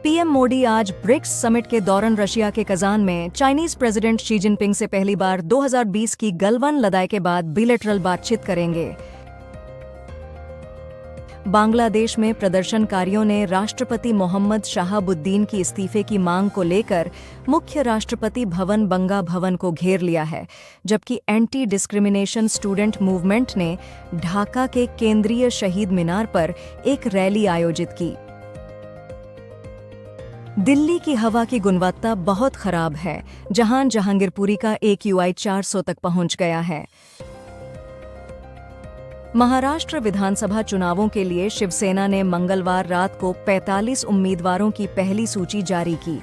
PM Modi आज BRICS summit के दौरान रशिया के कजान में चाइनीज प्रेसिडेंट शी जिनपिंग से पहली बार 2020 की गलवान लड़ाई के बाद बिलेटरल बातचीत करेंगे। बांग्लादेश में प्रदर्शनकारियों ने राष्ट्रपति मोहम्मद शहाबुद्दीन की इस्तीफे की मांग को लेकर मुख्य राष्ट्रपति भवन बंगा भवन को घेर लिया है, जबकि एंटी डिस्क्रिमिनेशन स्टूडेंट मूवमेंट ने ढाका के केंद्रीय शहीद मीनार पर एक रैली आयोजित की। दिल्ली की हवा की गुणवत्ता बहुत खराब है, जहां जहांगीरपुरी का AQI 400 तक पहुंच गया है। महाराष्ट्र विधानसभा चुनावों के लिए शिवसेना ने मंगलवार रात को 45 उम्मीदवारों की पहली सूची जारी की,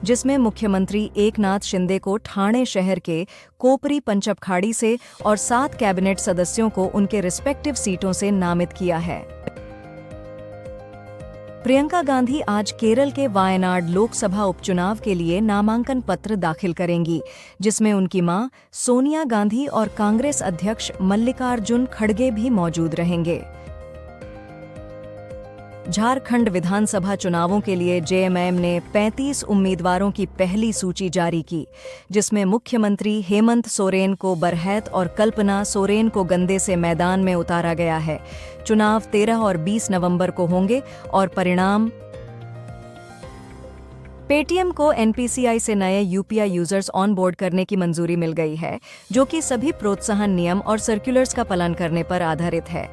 जिसमें मुख्यमंत्री एकनाथ शिंदे को ठाणे शहर के कोपरी पंचपखाड़ी से और 7 कैबिनेट सदस्यों को उनके रिस्पेक्टिव सीटों से नामित किया है। प्रियंका गांधी आज केरल के वायनाड लोकसभा उपचुनाव के लिए नामांकन पत्र दाखिल करेंगी, जिसमें उनकी मां सोनिया गांधी और कांग्रेस अध्यक्ष मल्लिकार्जुन खड़गे भी मौजूद रहेंगे। झारखंड विधानसभा चुनावों के लिए जेएमएम ने 35 उम्मीदवारों की पहली सूची जारी की, जिसमें मुख्यमंत्री हेमंत सोरेन को बरहैत और कल्पना सोरेन को गंदे से मैदान में उतारा गया है। चुनाव 13 और 20 नवंबर को होंगे और परिणाम पेटीएम को एनपीसीआई से नए यूपीआई यूजर्स ऑन बोर्ड करने की मंजूरी मिल गई है, जो कि सभी प्रोत्साहन नियम और सर्कुलर्स का पालन करने पर आधारित है।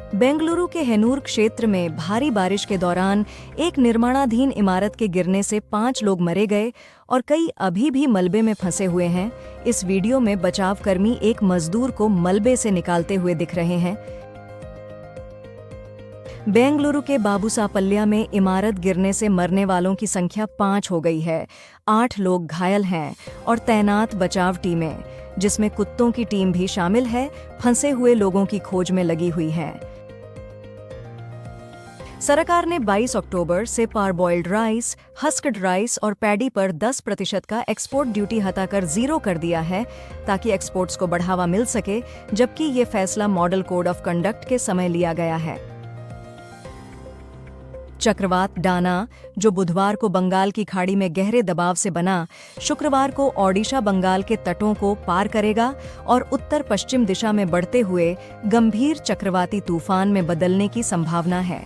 बेंगलुरु के हेनूर क्षेत्र में भारी बारिश के दौरान एक निर्माणाधीन इमारत के गिरने से 5 लोग मरे गए और कई अभी भी मलबे में फंसे हुए हैं। इस वीडियो में बचावकर्मी एक मजदूर को मलबे से निकालते हुए दिख रहे हैं। बेंगलुरु के बाबूसापल्ल्या में इमारत गिरने से मरने वालों की संख्या 5 हो गई है। 8 लोग घायल हैं और तैनात बचाव टीमें, जिसमें कुत्तों की टीम भी शामिल है, फंसे हुए लोगों की खोज में लगी हुई है। सरकार ने 22 अक्टूबर से पारबॉइल्ड राइस, हस्क्ड राइस और पैडी पर 10% का एक्सपोर्ट ड्यूटी हटाकर 0 कर दिया है, ताकि एक्सपोर्ट्स को बढ़ावा मिल सके, जबकि ये फैसला मॉडल कोड ऑफ कंडक्ट के समय लिया गया है। चक्रवात डाना, जो बुधवार को बंगाल की खाड़ी में गहरे दबाव से बना, शुक्रवार को ओडिशा बंगाल के तटों को पार करेगा और उत्तर पश्चिम दिशा में बढ़ते हुए गंभीर चक्रवाती तूफान में बदलने की संभावना है।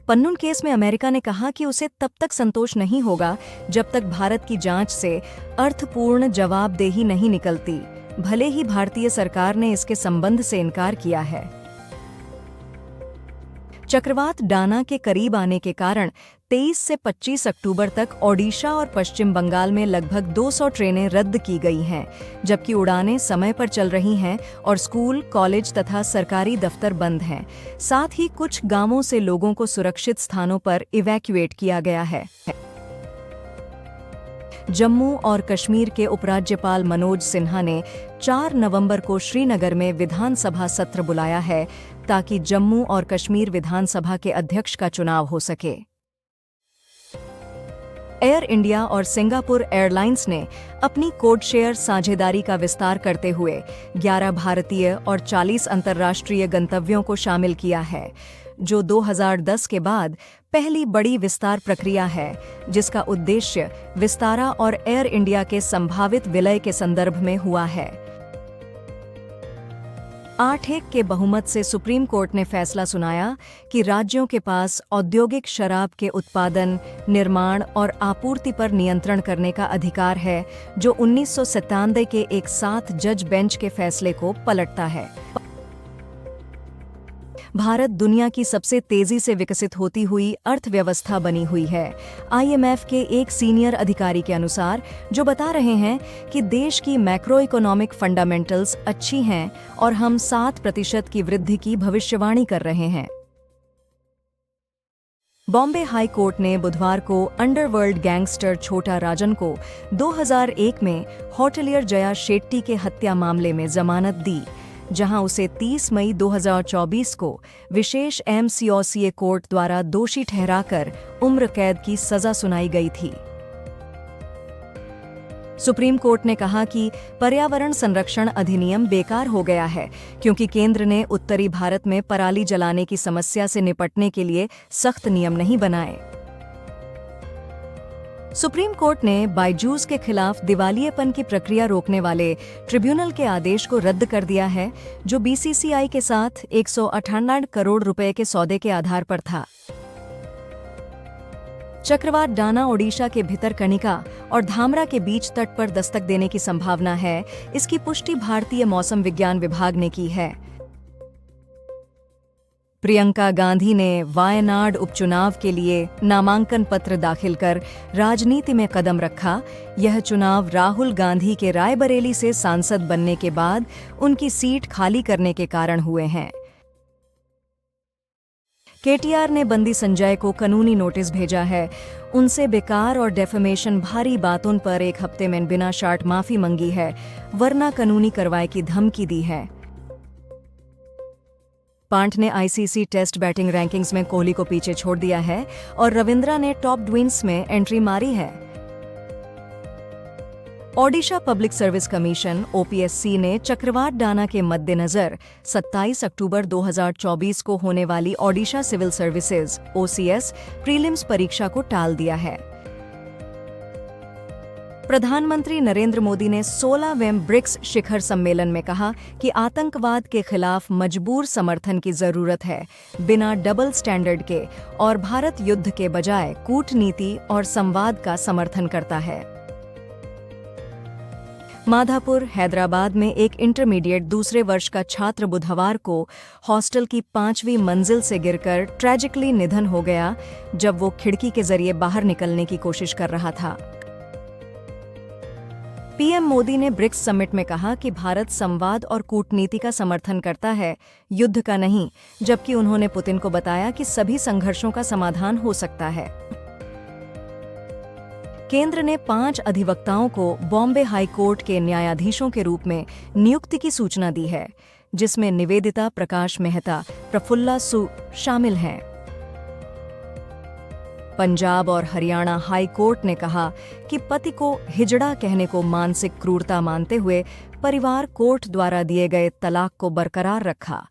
पन्नून केस में अमेरिका ने कहा कि उसे तब तक संतोष नहीं होगा जब तक भारत की जांच से अर्थपूर्ण जवाबदेही नहीं निकलती, भले ही भारतीय सरकार ने इसके संबंध से इनकार किया है। चक्रवात डाना के करीब आने के कारण 23 से 25 अक्टूबर तक ओडिशा और पश्चिम बंगाल में लगभग 200 ट्रेनें रद्द की गई हैं, जबकि उड़ानें समय पर चल रही हैं और स्कूल, कॉलेज तथा सरकारी दफ्तर बंद हैं। साथ ही कुछ गांवों से लोगों को सुरक्षित स्थानों पर इवैक्यूएट किया गया है। जम्मू और कश्मीर के उपराज्यपाल मनोज सिन्हा ने 4 नवंबर को श्रीनगर में विधानसभा सत्र बुलाया है, ताकि जम्मू और कश्मीर विधानसभा के अध्यक्ष का चुनाव हो सके। एयर इंडिया और सिंगापुर एयरलाइंस ने अपनी कोड शेयर साझेदारी का विस्तार करते हुए 11 भारतीय और 40 अंतर्राष्ट्रीय गंतव्यों को शामिल किया है, जो 2010 के बाद पहली बड़ी विस्तार प्रक्रिया है, जिसका उद्देश्य विस्तारा और एयर इंडिया के संभावित विलय के संदर्भ में हुआ है। 8-1 के बहुमत से सुप्रीम कोर्ट ने फैसला सुनाया कि राज्यों के पास औद्योगिक शराब के उत्पादन, निर्माण और आपूर्ति पर नियंत्रण करने का अधिकार है, जो 1997 के एक 7 जज बेंच के फैसले को पलटता है। भारत दुनिया की सबसे तेजी से विकसित होती हुई अर्थव्यवस्था बनी हुई है, IMF के एक सीनियर अधिकारी के अनुसार, जो बता रहे हैं कि देश की मैक्रो इकोनॉमिक फंडामेंटल्स अच्छी हैं और हम 7% की वृद्धि की भविष्यवाणी कर रहे हैं। बॉम्बे हाई कोर्ट ने बुधवार को अंडरवर्ल्ड गैंगस्टर छोटा राजन को 2001 में होटलियर जया शेट्टी के हत्या मामले में जमानत दी, जहां उसे 30 मई 2024 को विशेष MCOCA कोर्ट द्वारा दोषी ठहराकर उम्र कैद की सजा सुनाई गई थी। सुप्रीम कोर्ट ने कहा कि पर्यावरण संरक्षण अधिनियम बेकार हो गया है क्योंकि केंद्र ने उत्तरी भारत में पराली जलाने की समस्या से निपटने के लिए सख्त नियम नहीं बनाए। सुप्रीम कोर्ट ने बायजूस के खिलाफ दिवालियेपन की प्रक्रिया रोकने वाले ट्रिब्यूनल के आदेश को रद्द कर दिया है, जो बीसीसीआई के साथ 198 करोड़ रुपए के सौदे के आधार पर था। चक्रवात डाना ओडिशा के भितरकनिका और धामरा के बीच तट पर दस्तक देने की संभावना है, इसकी पुष्टि भारतीय मौसम विज्ञान विभाग ने की है। प्रियंका गांधी ने वायनाड उपचुनाव के लिए नामांकन पत्र दाखिल कर राजनीति में कदम रखा। यह चुनाव राहुल गांधी के रायबरेली से सांसद बनने के बाद उनकी सीट खाली करने के कारण हुए हैं। केटीआर ने बंदी संजय को कानूनी नोटिस भेजा है। उनसे बेकार और डेफेमेशन भारी बातों पर 1 हफ्ते में बिना शर्त माफी मांगी है, वरना कानूनी कार्रवाई की धमकी दी है। पांट ने आईसीसी टेस्ट बैटिंग रैंकिंग्स में कोहली को पीछे छोड़ दिया है और रविंद्रा ने टॉप ट्विंस में एंट्री मारी है। Odisha public service commission OPSC ने चक्रवात डाना के मद्देनजर 27 अक्टूबर 2024 को होने वाली Odisha civil services OCS prelims परीक्षा को टाल दिया है। प्रधानमंत्री नरेंद्र मोदी ने 16वें ब्रिक्स शिखर सम्मेलन में कहा कि आतंकवाद के खिलाफ मजबूर समर्थन की जरूरत है, बिना डबल स्टैंडर्ड के, और भारत युद्ध के बजाय कूटनीति और संवाद का समर्थन करता है। माधापुर, हैदराबाद में एक इंटरमीडिएट दूसरे वर्ष का छात्र बुधवार को हॉस्टल की 5वीं मंजिल से गिरकर ट्रेजिकली निधन हो गया, जब वो खिड़की के जरिए बाहर निकलने की कोशिश कर रहा था। पीएम मोदी ने ब्रिक्स समिट में कहा कि भारत संवाद और कूटनीति का समर्थन करता है, युद्ध का नहीं, जबकि उन्होंने पुतिन को बताया कि सभी संघर्षों का समाधान हो सकता है। केंद्र ने 5 अधिवक्ताओं को बॉम्बे हाई कोर्ट के न्यायाधीशों के रूप में नियुक्ति की सूचना दी है, जिसमें निवेदिता प्रकाश मेहता, प्रफुल्ला सु शामिल हैं। पंजाब और हरियाणा हाई कोर्ट ने कहा कि पति को हिजड़ा कहने को मानसिक क्रूरता मानते हुए परिवार कोर्ट द्वारा दिए गए तलाक को बरकरार रखा।